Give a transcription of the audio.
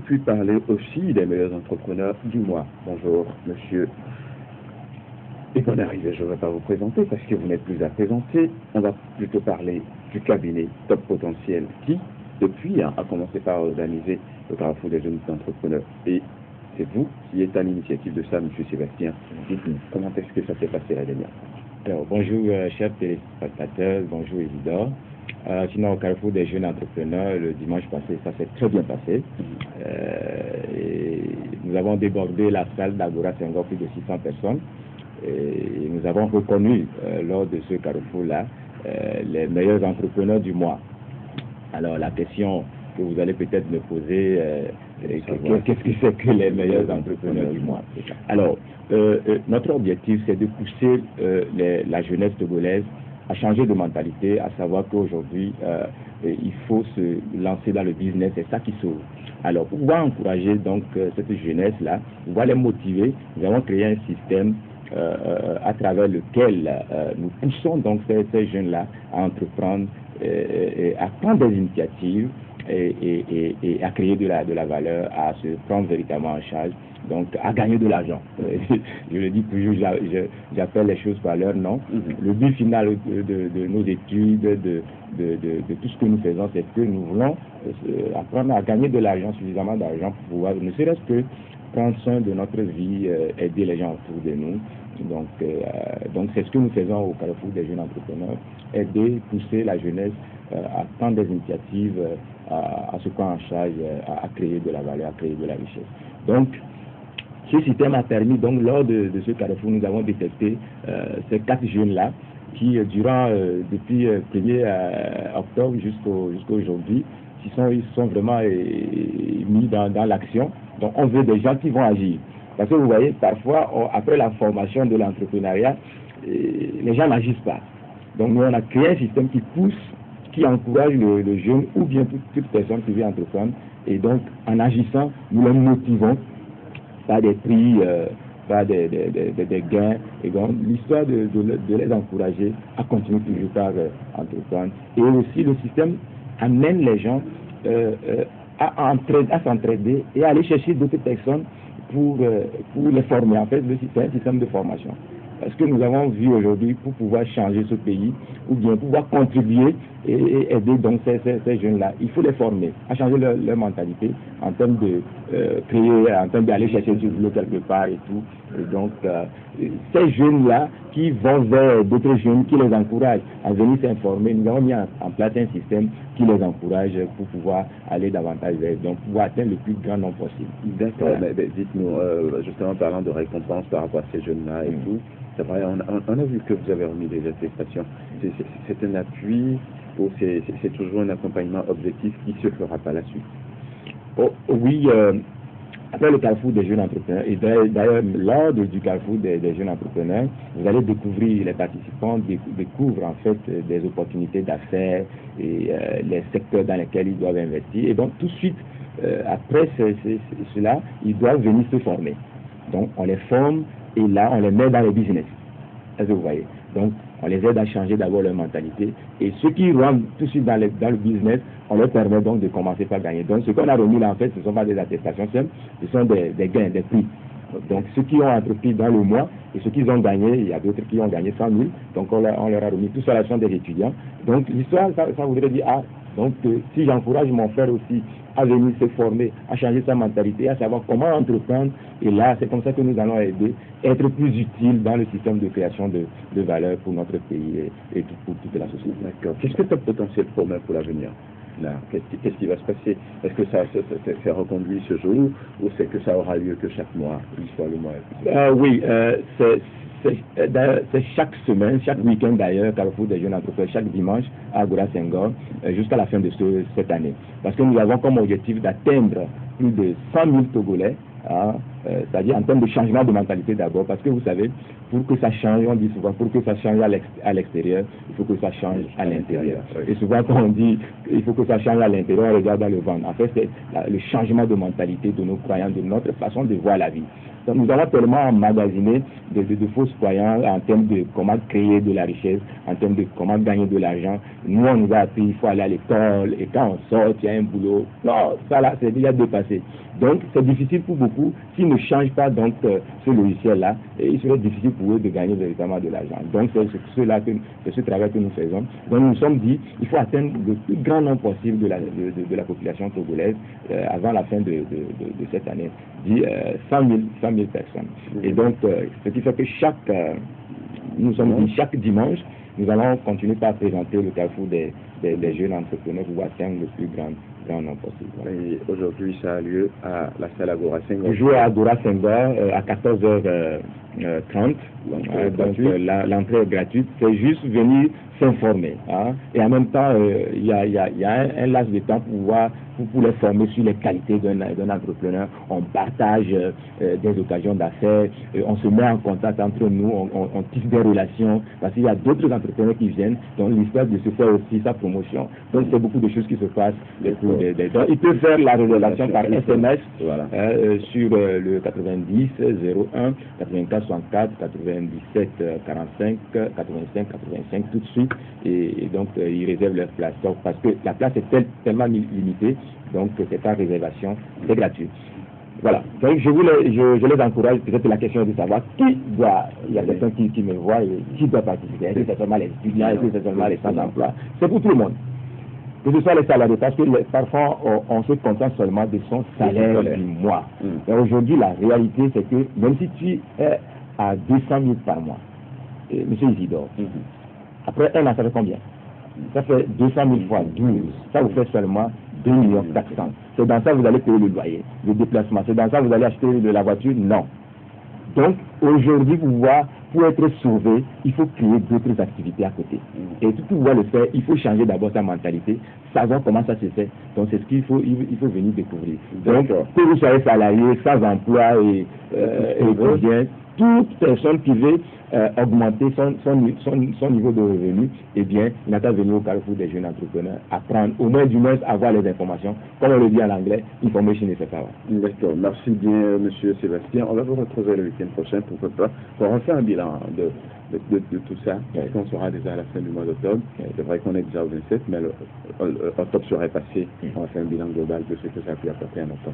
puis parler aussi des meilleurs entrepreneurs du mois. Bonjour, monsieur. Et bonne arrivée, je ne vais pas vous présenter parce que vous n'êtes plus à présenter. On va plutôt parler du cabinet Top Potentiel qui, depuis, a commencé par organiser le Carrefour des jeunes entrepreneurs. Et c'est vous qui êtes à l'initiative de ça, monsieur Sébastien. Dites-nous, comment est-ce que ça s'est passé la dernière fois? Alors, bonjour, chers téléspectateurs, bonjour, Isidore. Sinon, au Carrefour des jeunes entrepreneurs, le dimanche passé, ça s'est très bien passé. Et nous avons débordé la salle d'Agora Senghor, plus de 600 personnes. Et nous avons reconnu, lors de ce Carrefour-là, les meilleurs entrepreneurs du mois. Alors, la question que vous allez peut-être me poser, qu'est-ce que c'est que les meilleurs entrepreneurs du mois? Alors, notre objectif, c'est de pousser la jeunesse togolaise à changer de mentalité, à savoir qu'aujourd'hui, il faut se lancer dans le business, c'est ça qui sauve. Alors, pour pouvoir encourager donc cette jeunesse-là, on va les motiver. Nous avons créé un système à travers lequel nous poussons donc ces jeunes-là à entreprendre, à prendre des initiatives et à créer de la valeur, à se prendre véritablement en charge, donc à gagner de l'argent. Je le dis toujours, j'appelle les choses par leur nom. Le but final de nos études, de tout ce que nous faisons, c'est que nous voulons apprendre à gagner de l'argent, suffisamment d'argent pour pouvoir, ne serait-ce que prendre soin de notre vie, aider les gens autour de nous. Donc c'est ce que nous faisons au Carrefour des jeunes entrepreneurs, aider, pousser la jeunesse à prendre des initiatives, à se prendre en charge, à créer de la valeur, à créer de la richesse. Donc, ce système a permis, donc, lors de ce Carrefour, nous avons détecté ces 4 jeunes-là qui, depuis 1er octobre jusqu'à aujourd'hui, ils sont vraiment mis dans l'action. Donc, on veut des gens qui vont agir. Parce que vous voyez, parfois, après la formation de l'entrepreneuriat, les gens n'agissent pas. Donc, nous, on a créé un système qui pousse, qui encourage le jeune ou bien toute personne qui veut entreprendre. Et donc, en agissant, nous les motivons par des prix, par des gains. Et donc, l'histoire de les encourager à continuer toujours par entreprendre. Et aussi, le système amène les gens à s'entraider et à aller chercher d'autres personnes pour les former. En fait, c'est un système de formation. Parce que nous avons vu aujourd'hui, pour pouvoir changer ce pays, ou bien pouvoir contribuer et aider donc ces jeunes-là, il faut les former, à changer leur mentalité en termes de créer, en termes d'aller chercher du boulot quelque part et tout. Et donc, ces jeunes-là qui vont vers d'autres jeunes, qui les encouragent à venir s'informer, nous avons mis en place un système qui les encourage pour pouvoir aller davantage vers eux, donc pouvoir atteindre le plus grand nombre possible. D'accord, mais dites-nous, justement parlant de récompenses par rapport à ces jeunes-là et tout, c'est vrai, on a vu que vous avez remis des attestations. C'est un appui ou c'est toujours un accompagnement objectif qui se fera par la suite? Oh, oui, après le Carrefour des jeunes entrepreneurs, et d'ailleurs lors du Carrefour des jeunes entrepreneurs, vous allez découvrir, les participants découvrent en fait des opportunités d'affaires et les secteurs dans lesquels ils doivent investir. Et donc tout de suite, après cela, ils doivent venir se former. Donc on les forme et là on les met dans le business. Est-ce que vous voyez? Donc on les aide à changer d'abord leur mentalité. Et ceux qui rentrent tout de suite dans le business, on leur permet donc de commencer par gagner. Donc ce qu'on a remis là en fait, ce ne sont pas des attestations simples, ce sont des gains, des prix. Donc ceux qui ont entrepris dans le mois et ceux qui ont gagné, il y a d'autres qui ont gagné 100 000, donc on leur a remis. Tout ça, là sont des étudiants. Donc l'histoire, ça voudrait dire, donc si j'encourage mon frère aussi à venir se former, à changer sa mentalité, à savoir comment entreprendre, et là c'est comme ça que nous allons aider, être plus utile dans le système de création de valeur pour notre pays et pour toute la société. D'accord. Qu'est-ce que Top Potentiel promet pour l'avenir? Qu'est-ce qui va se passer? Est-ce que ça c'est reconduit ce jour ou c'est que ça aura lieu que chaque mois, l'histoire le mois? Oui, c'est chaque semaine, chaque week-end d'ailleurs, Carrefour des jeunes entrepreneurs, chaque dimanche à Agora Senghor, jusqu'à la fin de cette année. Parce que nous avons comme objectif d'atteindre plus de 100 000 Togolais c'est-à-dire en termes de changement de mentalité d'abord, parce que vous savez, pour que ça change, on dit souvent, pour que ça change à l'extérieur, il faut que ça change à l'intérieur. Et souvent, quand on dit il faut que ça change à l'intérieur, on regarde dans le ventre. En fait, c'est le changement de mentalité de nos croyants, de notre façon de voir la vie. Donc, nous avons tellement emmagasiné de fausses croyances en termes de comment créer de la richesse, en termes de comment gagner de l'argent. Nous, on nous a appris il faut aller à l'école, et quand on sort, il y a un boulot. Non, ça là, c'est déjà dépassé. Donc, c'est difficile pour beaucoup. S'ils ne changent pas donc ce logiciel-là, il serait difficile pour eux de gagner véritablement de l'argent. Donc, c'est ce travail que nous faisons. Donc, nous nous sommes dit il faut atteindre le plus grand nombre possible de la population togolaise avant la fin de cette année. Dit 100 000 personnes. Et donc, ce qui fait que chaque dimanche, nous allons continuer par présenter le carrefour des jeunes entrepreneurs pour atteindre le plus grand nombre possible. Et aujourd'hui, ça a lieu à la salle Agora Senghor. On joue à Agora Senghor à 14h30. Donc l'entrée est gratuite. C'est juste venir s'informer. Et en même temps, il y a un laps de temps pour les former sur les qualités d'un entrepreneur. On partage des occasions d'affaires, on se met en contact entre nous, on tisse des relations, parce qu'il y a d'autres entrepreneurs qui viennent, donc l'histoire de se faire aussi sa promotion. Donc c'est beaucoup de choses qui se passent. Donc, il peut faire la relation par SMS sur le 90 01 84 64 97 45 85 85 tout de suite, et donc ils réservent leur place. Donc, parce que la place est tellement limitée, donc c'est pas réservation, c'est gratuit. Voilà. Donc je les encourage, peut-être la question est de savoir qui doit, il y a quelqu'un qui me voit et qui doit participer. Est-ce que c'est seulement les étudiants, est-ce que c'est seulement les sans emploi? C'est pour tout le monde. Que ce soit les salariés, parce que parfois on se contente seulement de son salaire du mois. Et aujourd'hui, la réalité, c'est que même si tu es à 200 000 par mois, monsieur Isidore, après un an, ça fait combien? Ça fait 200 000 fois 12. Ça vous fait seulement 2 400 000. C'est dans ça que vous allez payer le loyer, le déplacement. C'est dans ça que vous allez acheter de la voiture? Non. Donc, aujourd'hui, pour être sauvé, il faut créer d'autres activités à côté. Et pour pouvoir le faire, il faut changer d'abord sa mentalité, savoir comment ça se fait. Donc, c'est ce qu'il faut, il faut venir découvrir. Donc, que vous soyez salarié, sans emploi et bien, toute personne qui veut augmenter son niveau de revenu, eh bien, il n'a qu'à venir au carrefour des jeunes entrepreneurs, apprendre, au moins du moins avoir les informations. Comme on le dit en anglais, information is power. D'accord. Merci bien, monsieur Sébastien. On va vous retrouver le week-end prochain, pourquoi pas, pour en faire un bilan de tout ça. On sera déjà à la fin du mois d'octobre. C'est vrai qu'on est déjà au 27, mais octobre serait passé. On va faire un bilan global de ce que ça a pu apporter à notre